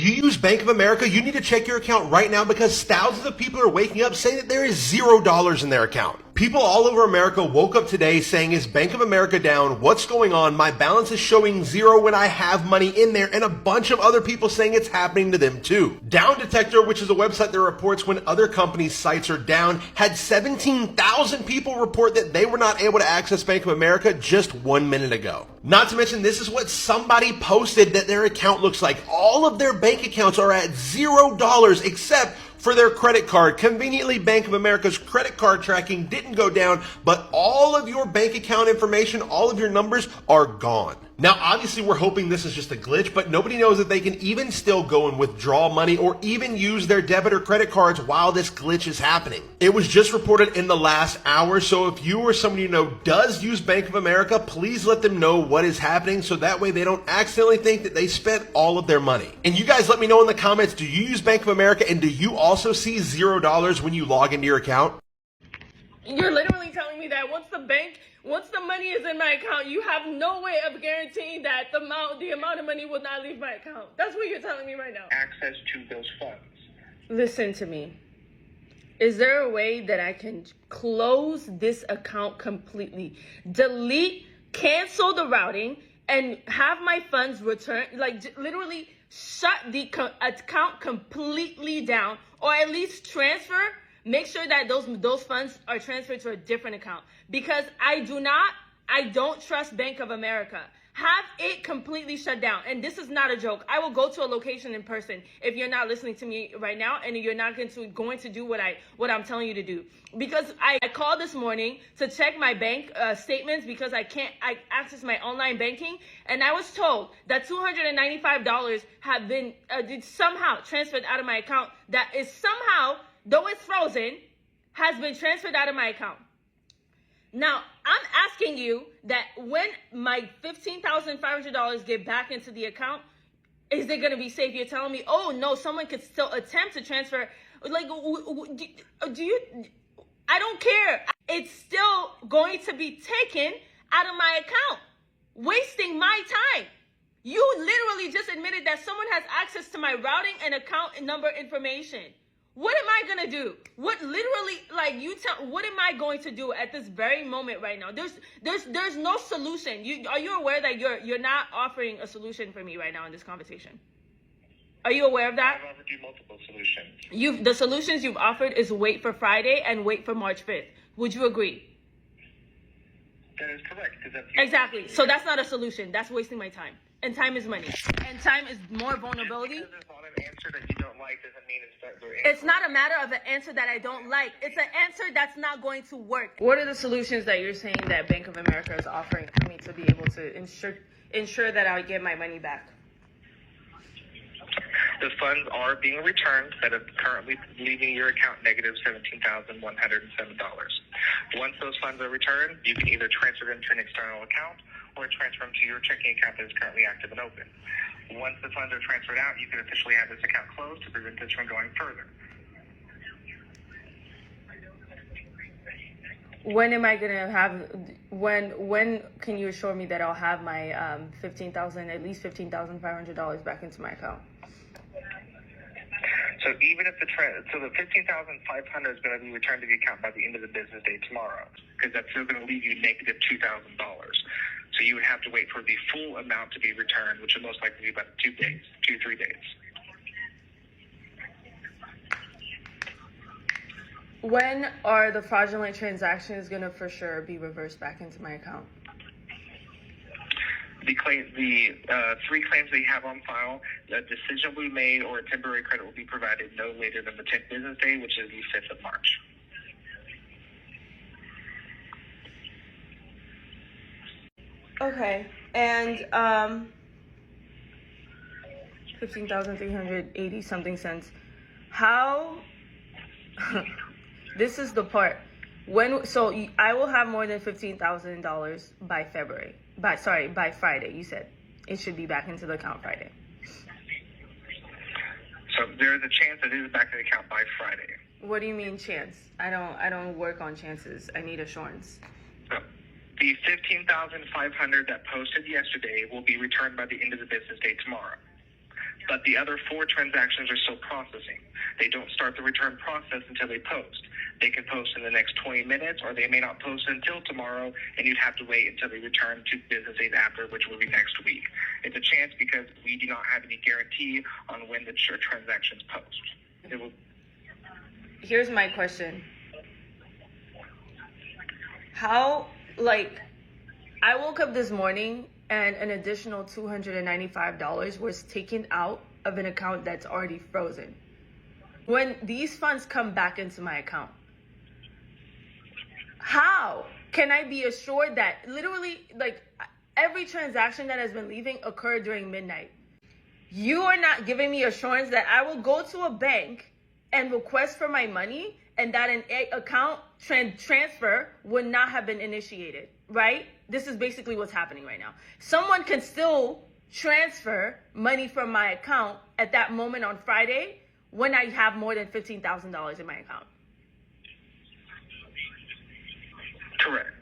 Do you use Bank of America? You need to check your account right now because thousands of people are waking up saying that there is $0 in their account. People all over America woke up today saying, is Bank of America down? What's going on? My balance is showing zero when I have money in there, and a bunch of other people saying it's happening to them too. Down Detector, which is a website that reports when other companies' sites are down, had 17,000 people report that they were not able to access Bank of America just 1 minute ago. Not to mention, this is what somebody posted that their account looks like. All of their bank accounts are at $0 except for their credit card. Conveniently, Bank of America's credit card tracking didn't go down, but all of your bank account information, all of your numbers are gone. Now, obviously, we're hoping this is just a glitch, but nobody knows that they can even still go and withdraw money or even use their debit or credit cards while this glitch is happening. It was just reported in the last hour, so if you or someone you know does use Bank of America, please let them know what is happening so that way they don't accidentally think that they spent all of their money. And you guys let me know in the comments, do you use Bank of America and do you also see $0 when you log into your account? You're literally telling me that once the money is in my account, you have no way of guaranteeing that the amount of money will not leave my account. That's what you're telling me right now. Access to those funds. Listen to me. Is there a way that I can close this account completely? Delete, cancel the routing, and have my funds returned? Like, literally shut the account completely down, or at least transfer. Make sure that those funds are transferred to a different account, because I don't trust Bank of America. Have it completely shut down. And this is not a joke. I will go to a location in person if you're not listening to me right now and you're not going to do what I'm telling you to do. Because I called this morning to check my bank statements because I access my online banking, and I was told that $295 have been somehow transferred out of my account. That is somehow, though it's frozen, has been transferred out of my account. Now, I'm asking you that when my $15,500 get back into the account, is it going to be safe? You're telling me, oh, no, someone could still attempt to transfer. Like, I don't care. It's still going to be taken out of my account, wasting my time. You literally just admitted that someone has access to my routing and account number information. What am I gonna do? What am I going to do at this very moment right now? There's no solution. Are you aware that you're not offering a solution for me right now in this conversation? Are you aware of that? I've offered you multiple solutions. The solutions you've offered is wait for Friday and wait for March 5th. Would you agree? That is correct. Exactly. So that's not a solution. That's wasting my time. And time is money. And time is more vulnerability. Just because it's not an answer that you don't like doesn't mean it's not a matter of an answer that I don't like. It's an answer that's not going to work. What are the solutions that you're saying that Bank of America is offering for me to be able to ensure that I get my money back? The funds are being returned that are currently leaving your account negative $17,107. Once those funds are returned, you can either transfer them to an external account or transfer them to your checking account that is currently active and open. Once the funds are transferred out, you can officially have this account closed to prevent this from going further. When am I gonna have? When can you assure me that I'll have my at least $15,500 back into my account? So even if the $15,500 is going to be returned to the account by the end of the business day tomorrow, because that's still going to leave you negative $2,000. So you would have to wait for the full amount to be returned, which would most likely be about 3 days. When are the fraudulent transactions going to for sure be reversed back into my account? The 3 claims that you have on file, a decision will be made or a temporary credit will be provided no later than the 10th business day, which is the 5th of March. Okay, and 15,380 something cents. How? This is the part. So I will have more than $15,000 by by Friday. You said it should be back into the account Friday. So there is a chance that it is back in the account by Friday. What do you mean chance? I don't work on chances. I need assurance. So the $15,500 that posted yesterday will be returned by the end of the business day tomorrow. but the other 4 transactions are still processing. They don't start the return process until they post. They can post in the next 20 minutes, or they may not post until tomorrow, and you'd have to wait until they return 2 business days after, which will be next week. It's a chance because we do not have any guarantee on when the transactions post. Here's my question. How, like, I woke up this morning and an additional $295 was taken out of an account that's already frozen. When these funds come back into my account, how can I be assured that literally, like, every transaction that has been leaving occurred during midnight? You are not giving me assurance that I will go to a bank and request for my money and that an account transfer would not have been initiated, right? This is basically what's happening right now. Someone can still transfer money from my account at that moment on Friday when I have more than $15,000 in my account. Correct.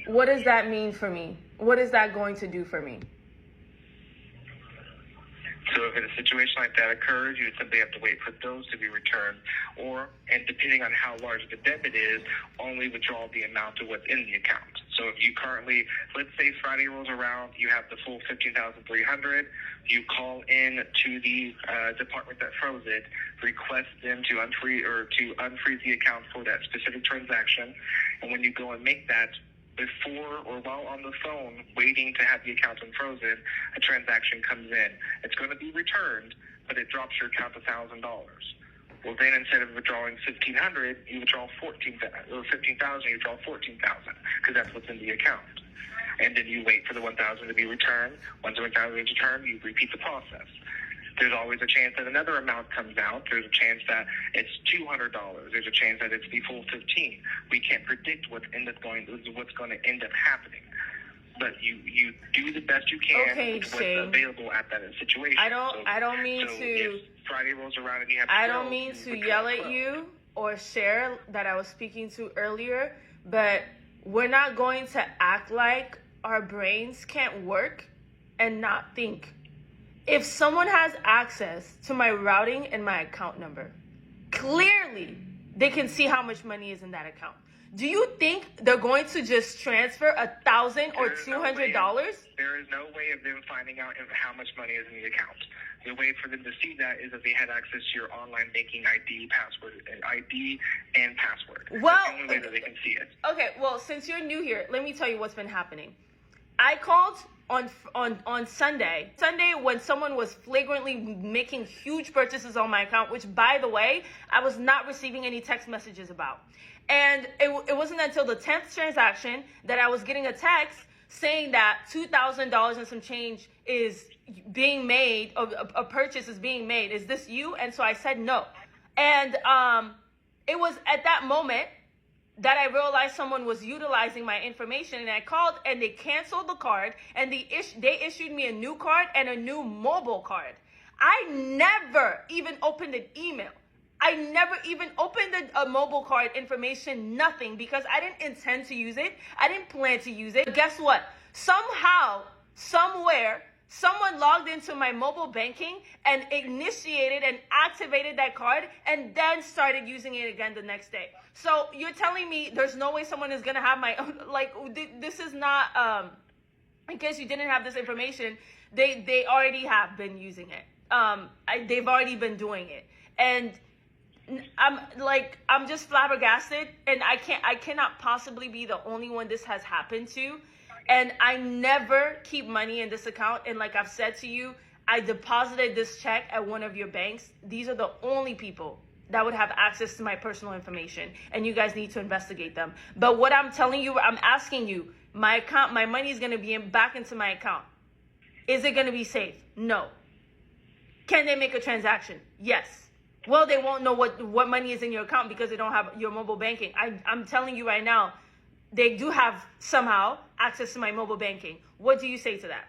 What does that mean for me? What is that going to do for me? So if a situation like that occurs, you would simply have to wait for those to be returned, and depending on how large the debit is, only withdraw the amount of what's in the account. So if you currently, let's say Friday rolls around, you have the full $15,300, you call in to the department that froze it, request them to unfreeze the account for that specific transaction, and when you go and make that, before or while on the phone waiting to have the account unfrozen, a transaction comes in. It's going to be returned, but it drops your account $1,000. Well, then instead of withdrawing $1,500, you withdraw $15,000. You withdraw $14,000 because that's what's in the account. And then you wait for the $1,000 to be returned. Once the $1,000 is returned, you repeat the process. There's always a chance that another amount comes out. There's a chance that it's $200. There's a chance that it's the full $15,000. We can't predict what's going to end up happening. But you do the best you can with what's available at that situation. I don't mean to. If Friday rolls around and you have. I don't mean to yell at you or share that I was speaking to earlier, but we're not going to act like our brains can't work and not think. If someone has access to my routing and my account number, clearly they can see how much money is in that account. Do you think they're going to just transfer $1,000 or $200? There is no way of them finding out how much money is in the account. The way for them to see that is if they had access to your online banking ID and password. Well, that's the only way that they can see it. Okay, well, since you're new here, let me tell you what's been happening. I called on Sunday when someone was flagrantly making huge purchases on my account, which, by the way, I was not receiving any text messages about. And it wasn't until the 10th transaction that I was getting a text saying that $2,000 and some change is being made, a purchase is being made. Is this you? And so I said no. And it was at that moment that I realized someone was utilizing my information, and I called and they canceled the card and they issued me a new card and a new mobile card. I never even opened an email. I never even opened a mobile card information, nothing, because I didn't intend to use it. I didn't plan to use it. But guess what? Somehow, somewhere, someone logged into my mobile banking and initiated and activated that card and then started using it again the next day. So you're telling me there's no way someone is going to have my, like, this is not, in case you didn't have this information, they already have been using it. They've already been doing it. And I'm just flabbergasted, and I cannot possibly be the only one this has happened to. And I never keep money in this account. And like I've said to you, I deposited this check at one of your banks. These are the only people that would have access to my personal information, and you guys need to investigate them. But what I'm telling you, I'm asking you, my account, my money is going to be back into my account. Is it going to be safe? No. Can they make a transaction? Yes. Well, they won't know what money is in your account because they don't have your mobile banking. I'm telling you right now, they do have somehow access to my mobile banking. What do you say to that?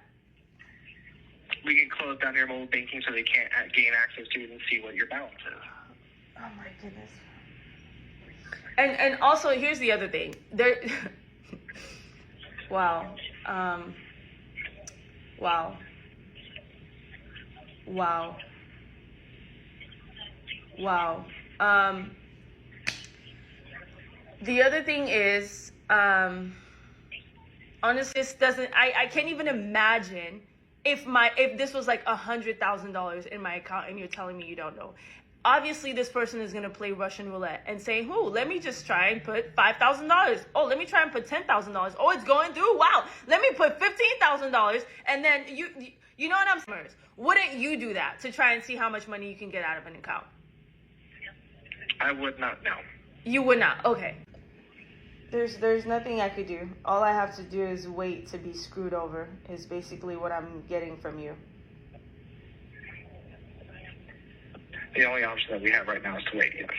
we can close down your mobile banking so they can't gain access to it and see what your balance is. Oh my goodness. And also, here's the other thing. There. Wow. Wow. Wow. Wow. The other thing is, honestly, this doesn't. I can't even imagine if this was like $100,000 in my account and you're telling me you don't know. Obviously, this person is going to play Russian roulette and say, let me just try and put $5,000. Oh, let me try and put $10,000. Oh, it's going through. Wow. Let me put $15,000. And then you know what I'm saying? Wouldn't you do that to try and see how much money you can get out of an account? I would not, no. You would not. Okay. There's nothing I could do. All I have to do is wait to be screwed over is basically what I'm getting from you. The only option that we have right now is to wait, yes.